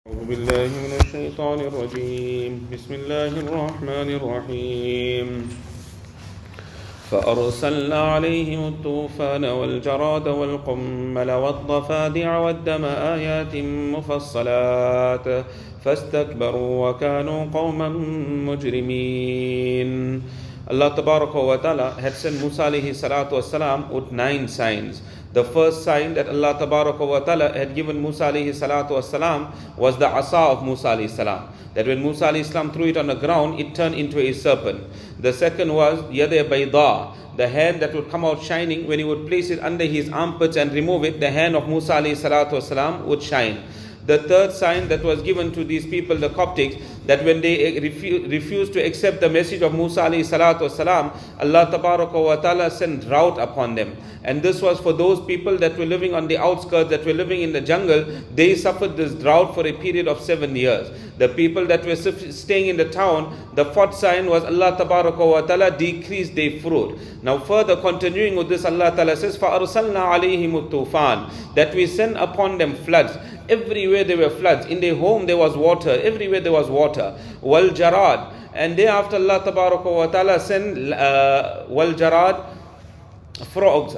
أعوذ بالله من الشيطان الرجيم بسم الله الرحمن الرحيم فأرسلنا عليهم الطوفان والجراد والقمل والضفادع والدم آيات مفصلات فاستكبروا وكانوا قوما مجرمين. Allah Tabaraka wa Ta'ala had sent Musa alayhi salatu wasalam with 9 signs. The first sign that Allah Tabaraka wa Ta'ala had given Musa alayhi salatu wasalam was the asa of Musa alayhi salam. That when Musa alayhi salam threw it on the ground, it turned into a serpent. The second was yade bayda, the hand that would come out shining. When he would place it under his armpits and remove it, the hand of Musa alayhi salatu wasalam would shine. The third sign that was given to these people, the Coptics, that when they refused to accept the message of Musa alayhi salatu wasalam, Allah Tabaraka wa Ta'ala sent drought upon them. And this was for those people that were living on the outskirts, that were living in the jungle. They suffered this drought for a period of 7 years. The people that were staying in the town, the fourth sign was Allah Tabaraka wa Ta'ala decreased their fruit. Now further continuing with this, Allah Ta'ala says, فَأَرْسَلْنَا عَلَيْهِمُ الطُّوفَانِ, that we sent upon them floods. Everywhere there were floods. In their home there was water. Everywhere there was water. Wal jarad. And thereafter Allah Tabaraka wa Ta'ala sent wal jarad, frogs.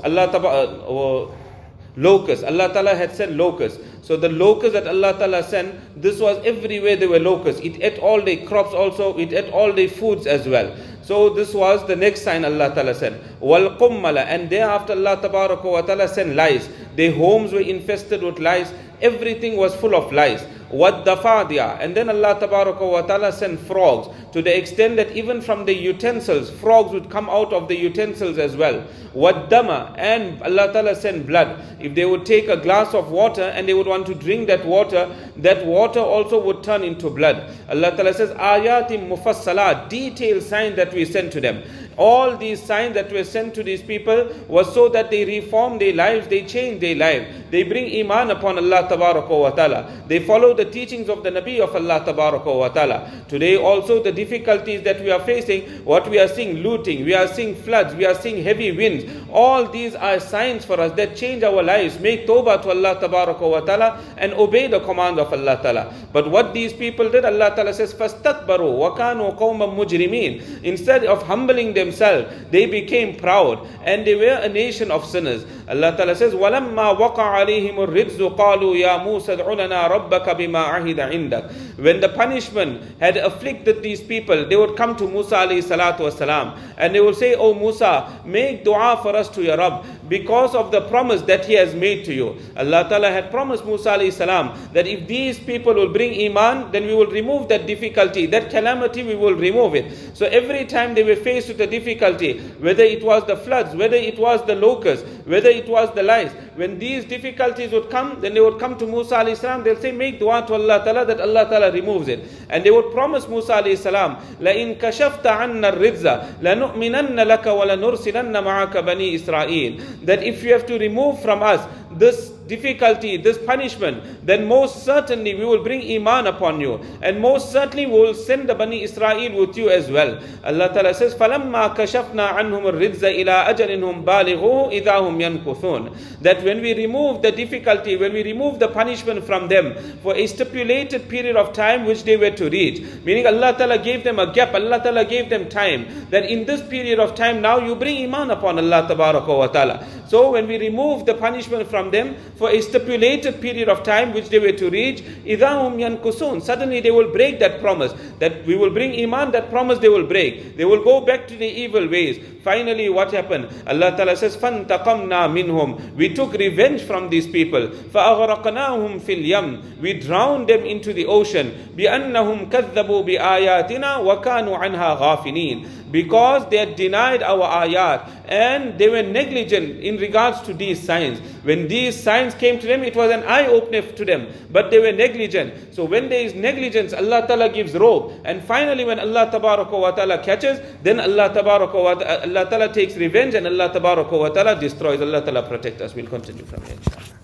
Locusts. Allah Ta'ala had sent locusts. So the locusts that Allah Ta'ala sent, this was everywhere there were locusts. It ate all the crops also. It ate all the foods as well. So this was the next sign Allah Ta'ala sent. Wal qummala. And thereafter Allah Tabaraka wa Ta'ala sent lice. Their homes were infested with lice. Everything was full of lice. What dafadia, and then Allah Tabaraka wa Ta'ala sent frogs, to the extent that even from the utensils, frogs would come out of the utensils as well. What dama, and Allah Ta'ala sent blood. If they would take a glass of water and they would want to drink that water also would turn into blood. Allah Ta'ala says, ayatim mufassalat, detailed signs that we sent to them. All these signs that were sent to these people was so that they reform their lives, they change their life, they bring iman upon Allah Tabaraka wa Ta'ala, they follow the teachings of the Nabi of Allah Tabaraka wa Ta'ala. Today also the difficulties that we are facing, what we are seeing, looting, we are seeing floods, we are seeing heavy winds, all these are signs for us that change our lives. Make tawbah to Allah Tabaraka wa Ta'ala and obey the command of Allah Ta'ala. But what these people did, Allah Ta'ala says, فَاسْتَكْبَرُوا وَكَانُوا قَوْمًا مُجْرِمِينَ. Instead of humbling themselves, they became proud and they were a nation of sinners. Allah Ta'ala says, وَلَمَّا وَقَعَ عَلَيْهِمُ الرِّجْزُ قَالُوا يَا مُوسَى ادْعُ لَنَا رَبَّكَ بِمَا عَهِدَ عِنْدَكَ. When the punishment had afflicted these people, they would come to Musa alayhi salatu wasalam and they would say, "Oh Musa, make dua for us to your Rabb because of the promise that he has made to you." Allah Ta'ala had promised Musa alayhi salam that if these people will bring iman, then we will remove that difficulty, that calamity, we will remove it. So every time they were faced with a difficulty, whether it was the floods, whether it was the locusts, whether it was the lice, when these difficulties would come, then they would come to Musa alayhi salam, they'll say, make dua to Allah Ta'ala that Allah Ta'ala removes it. And they would promise Musa alayhi salam, لَإِن كَشَفْتَ عَنَّا الرِّجْزَ لَنُؤْمِنَنَّ لَكَ وَلَنُرْسِلَنَّ مَعَكَ بَنِي إِسْرَائِيلَ. That if you have to remove from us this difficulty, this punishment, then most certainly we will bring iman upon you, and most certainly we will send the Bani Israel with you as well. Allah Ta'ala says, فَلَمَّا كَشَفْنَا عَنْهُمُ الرِّجْزَ إِلَىٰ أَجَلٍ هُمْ بَالِغُوهُ إِذَا هُمْ يَنْكُثُونَ. That when we remove the difficulty, when we remove the punishment from them for a stipulated period of time which they were to reach, meaning Allah Ta'ala gave them a gap, Allah Ta'ala gave them time, that in this period of time now you bring iman upon Allah Tabaraka wa Ta'ala. So when we remove the punishment from them for a stipulated period of time which they were to reach, إِذَا هُمْ يَنْكُثُونَ, suddenly they will break that promise, that we will bring iman, that promise they will break. They will go back to their evil ways. Finally what happened? Allah Ta'ala says, فَانْتَقَمْنَا مِنْهُمْ. We took revenge from these people. فَأَغْرَقْنَاهُمْ فِي الْيَمِّ. We drowned them into the ocean. بِأَنَّهُمْ كَذَّبُوا بِآيَاتِنَا وَكَانُوا عَنْهَا غَافِلِينَ. Because they had denied our ayat and they were negligent in regards to these signs. When these signs came to them, it was an eye-opener to them, but they were negligent. So when there is negligence, Allah Ta'ala gives rope. And finally when Allah Tabaraka wa Ta'ala catches, then Allah Ta'ala takes revenge and Allah Tabaraka wa Ta'ala destroys. Allah Ta'ala protect us. We'll continue from here, inshallah.